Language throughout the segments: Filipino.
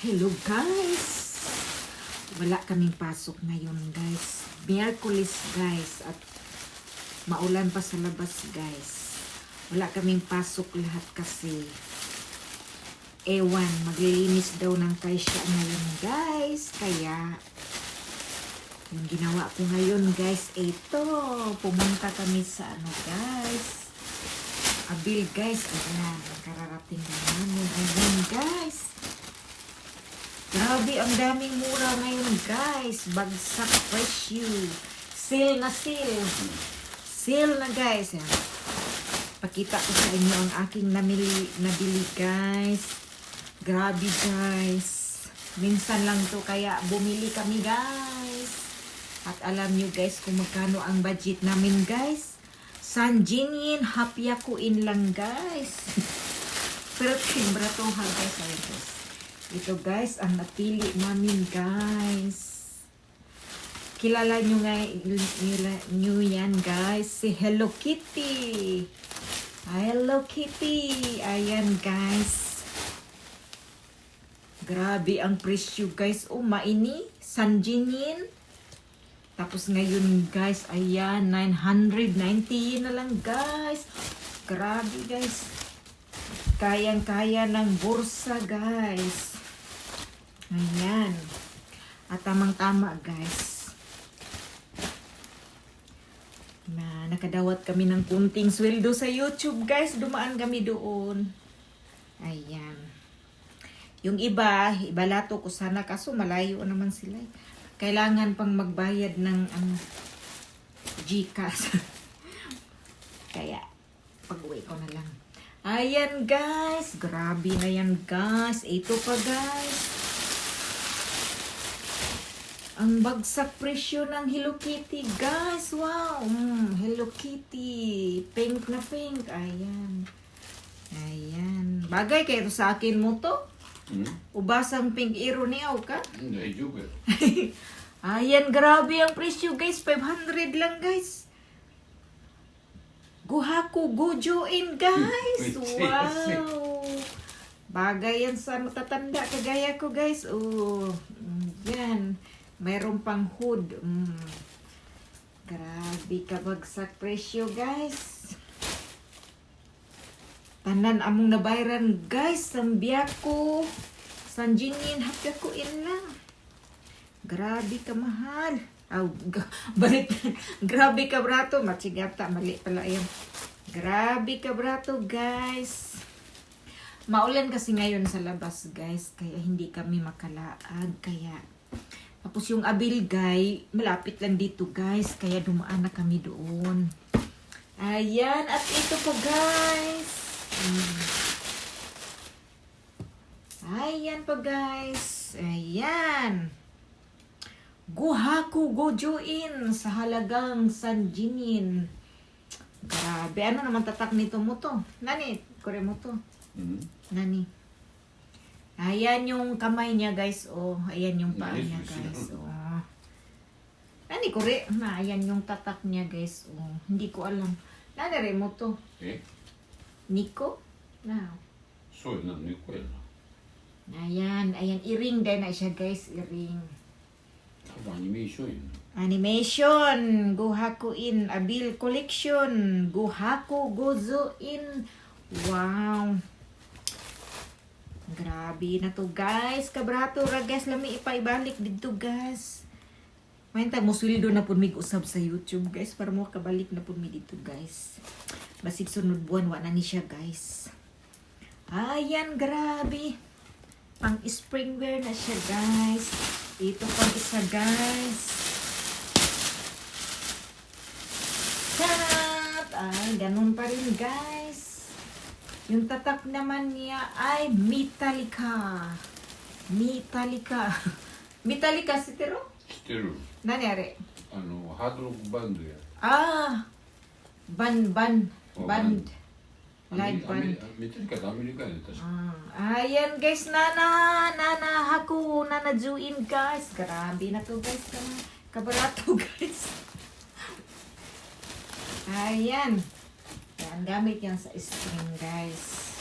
Hello guys! Wala kaming pasok ngayon guys. Miyerkules guys at maulan pa sa labas guys. Wala kaming pasok lahat kasi ewan, maglilinis daw ng kaisya ngayon guys. Kaya yung ginawa ko ngayon guys, ito, pumunta kami sa guys, Abil guys. Ayan, kararating na namin. Ayan guys. Grabe, ang daming mura ngayon guys. Bagsak presyo. Sale na sale. Sale na guys. Yan. Pakita ko sa inyo ang aking nabili guys. Grabe guys. Minsan lang to kaya bumili kami guys. At alam nyo guys kung magkano ang budget namin guys. Sanjinin hapyakuin lang guys. Pero timbra to ha guys. Ayan guys. Ito guys, ang napili namin guys. Kilala nyo yan guys, si Hello Kitty. Hello Kitty. Ayan guys. Grabe ang presyo guys. Oh, maini. Sanjinin. Tapos ngayon guys, ayan, 990 na lang guys. Grabe guys. Kayang-kaya ng bursa guys. Ayan. At tamang-tama guys. Na nakadawat kami ng kunting sweldo sa YouTube guys. Dumaan kami doon. Ayan. Yung iba lato ko sana kaso malayo naman sila. Kailangan pang magbayad ng GCash. Kaya pag-uwi ko na lang. Ayan guys. Grabe na yan guys. Ito pa guys. Ang bagsak presyo ng Hello Kitty, guys. Wow. Hello Kitty. Pink na pink. Ayan. Ayan. Bagay kayo sa akin mo to. Ubasang pink iro niyaw ka. Hindi, juga. Ayan, grabe ang presyo, guys. 500 lang, guys. Guhaku, gojoin, guys. Wow. Bagay yan sa matatanda kagaya ko, guys. Oh, yan. Mayroon pang hood. Grabe kabagsak presyo guys. Tanan among nabayran guys. Sambiako. Sanjinin hapyakuin lang. Grabe ka mahal. Balik. Grabe ka brato. Matsigata. Mali pala yan. Grabe ka brato guys. Maulan kasi ngayon sa labas guys. Kaya hindi kami makalaag. Kaya tapos yung Abilgay, malapit lang dito guys. Kaya dumaan na kami doon. Ayan. At ito po guys. Ayan po guys. Ayan. Guhaku gojoin sa halagang sanjinin. Grabe. Ano naman tatak nito mo to? Nani? Kore mo to? Nani? Ayan yung kamay niya guys. Oh, ayan yung paa niya guys. Oh. Ani kore na ayan yung tatak niya guys. Oh, hindi ko alam. Nanare mo to. Nico? Na. So, na Nico yan. Ayan, ayan i-ring din na siya guys, i-ring. Animation yan. Animation, Guhakuin, Abil Collection, Guhaku Gozoin. Wow. Grabe na to guys. Kabrato ra guys. Lami ipaibalik dito guys. Mayin tayo mo sweldo na po mig usab sa YouTube guys. Para mo kabalik na po mi dito guys. Basig sunod buwan. Wala ni siya guys. Ayan. Grabe. Pang spring wear na siya guys. Ito pang isa guys. Cut! Ay ganun pa rin guys. Yung tatak naman niya ay Metallica. Metallica. Metallica si Tero? Steru. Nangyari? Hard rock band yan. Band. Oh, Band. Live band. Metallica, Amerika yan. Ayan guys, nana haku, nana juin guys. Grabe na to guys. Kabarato guys. Ayan. Yan, gamit yan sa string guys.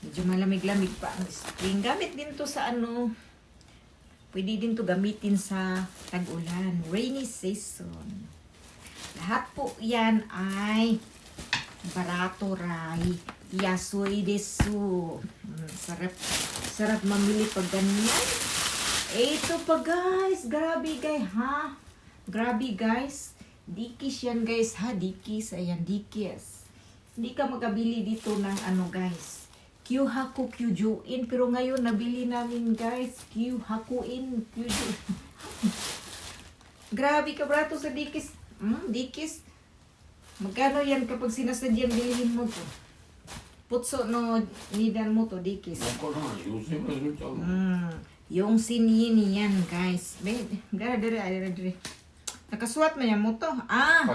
Medyo malamig-lamig pa ang spring. Gamit din to sa ano, pwede din to gamitin sa tag-ulan, rainy season. Lahat po yan ay barato rai. Yasoi desu. Sarap. Sarap mamili pag ganyan. Ito pa guys. Grabe guys ha. Grabe guys. Dikis yan guys ha. Dikis. Ayan dikis. Hindi ka magabili dito ng ano guys. Kyuhaku Kyujuin. Pero ngayon nabili namin guys. Kyuhakuin Kyujuin. Grabe ka brato sa dikis. Dikis. Magkano yan kapag sinasadyang bilhin mo to? Putso no nidan mo to dikis. わからん。4000円するちゃうの？ Yung sinyin yan guys. Dere. Nakasuat mo yan mo to. 書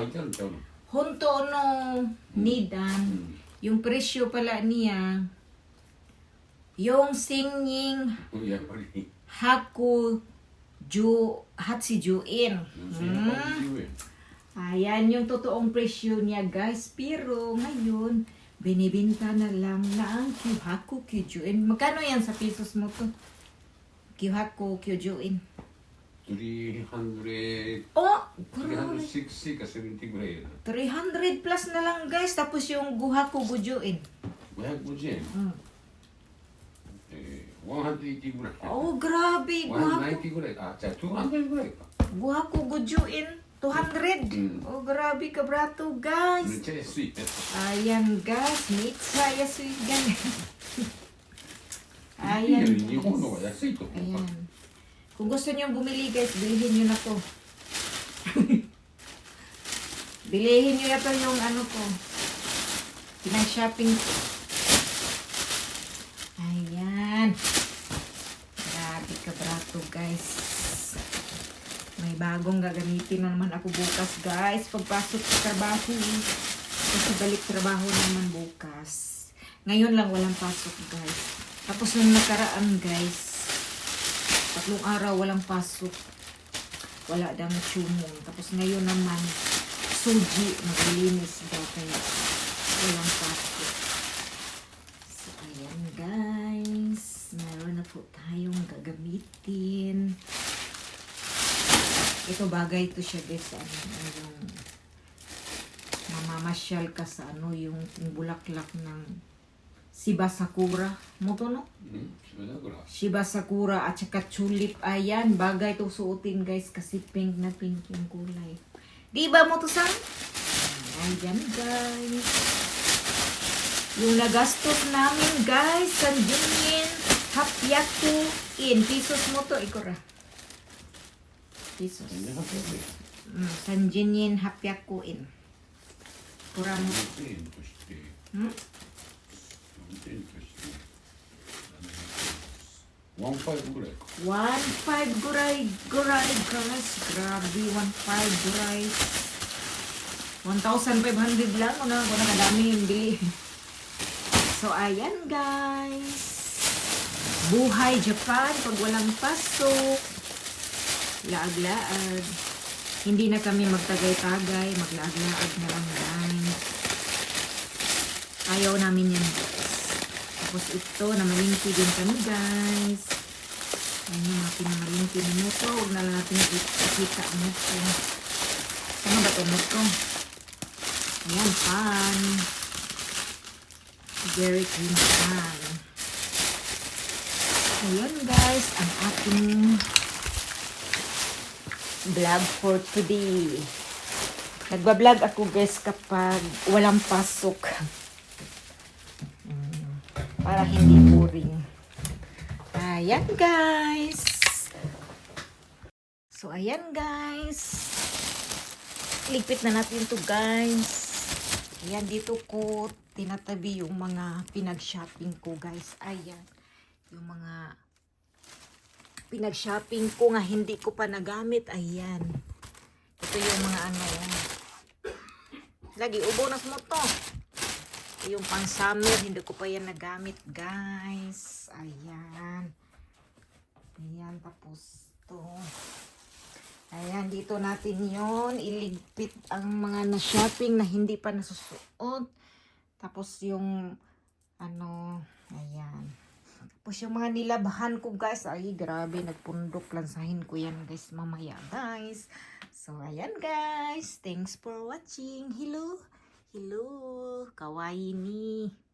いてあるちゃうの？ Honto no nidan. Yung presyo pala niya. Yung singing やっぱり。 Hachijuin. 4080円。 Ayan yung totoong presyo niya guys. Pero ngayon, binibenta na lang ng Kyuhaku Kyujuin. Magkano yan sa pesos mo to? Kyuhaku Kyujuin. 300... Oh! Grabe. 360 か70ぐらいやな。 300 plus na lang guys. Tapos yung Guhaku Gujuin. 550円。180ぐらい。 Oh, grabe. Guhaku, 190ぐらい。あ、じゃあ200ぐらいか。 Guhaku Gujuin. 200. Oh, grabe ka brato guys. めっちゃ安い。 Ayan guys. Mitsa yasui gan. いいよ Ayan 日本の guys. 方が安いと思う。 Ayan. Kung gusto niyo bumili guys, bilhin niyo na to. Bilihin niyo na to yung ano ko. Pinag-shopping ko. Ayan. Grabe ka brato guys. May bagong gagamitin na naman ako bukas guys. Pagpasok sa trabaho. Kasi balik trabaho naman bukas. Ngayon lang walang pasok guys. Tapos nung nakaraan guys, 3 araw walang pasok. Wala daw chumong. Tapos ngayon naman, suji, maglilinis daw kaya walang pasok. So, ayan guys. Meron na po tayong gagamitin. Ito bagay ito siya guys sa ano, yung mamamasyal ka sa ano, yung bulaklak ng Shiba Sakura. Mo to no? それだから。 Shiba Sakura at saka tulip. Ayan, bagay to suotin guys kasi pink na pink yung kulay. Di ba mo to san? Ayan guys. Yung nagastos namin guys, sanjingin, hapyaku, in. Pesos mo to, ikora. Pesos. 1200円。 Sanjingin, hapyaku, in. Kura mo. 4000円として。 Hmm? 4000円として。15ぐらいか。 1.5 guray guys. Grabe, 1.5 guray. 1,500 lang. Kung nakadami yung bili. So, ayan guys. Buhay Japan. Pag walang pasok. Laag-laag. Hindi na kami magtagay-tagay. Maglaag-laag na lang guys. Ayaw namin yan guys. Tapos ito, namalingki din kami guys. Ayan yung mga pinamalingki ni Moto. Huwag na lang natin ikita ang Moto. Ano ba ito Moto? Ayan, pan. Very clean pan. Ayan guys, ang ating vlog for today. Nagbablog ako guys kapag walang pasok. Para hindi boring. Ayan guys. So ayan guys. Ligpit na natin to guys. Ayan dito ko tinatabi yung mga pinag-shopping ko guys. Ayan. Yung mga pinag-shopping ko nga hindi ko pa nagamit. Ayan. Ito yung mga ano. Lagi ubonas mo to. Yung pang summer, hindi ko pa yan nagamit, guys. Ayan. Ayan, tapos to. Ayan, dito natin yon iligpit ang mga na-shopping na hindi pa nasusuot. Tapos yung, ano, Ayan. Tapos yung mga nilabhan ko guys, ay grabe, nagpundok lansahin ko yan guys mamaya guys. So ayan guys, thanks for watching. Hello, hello, kawaii ni.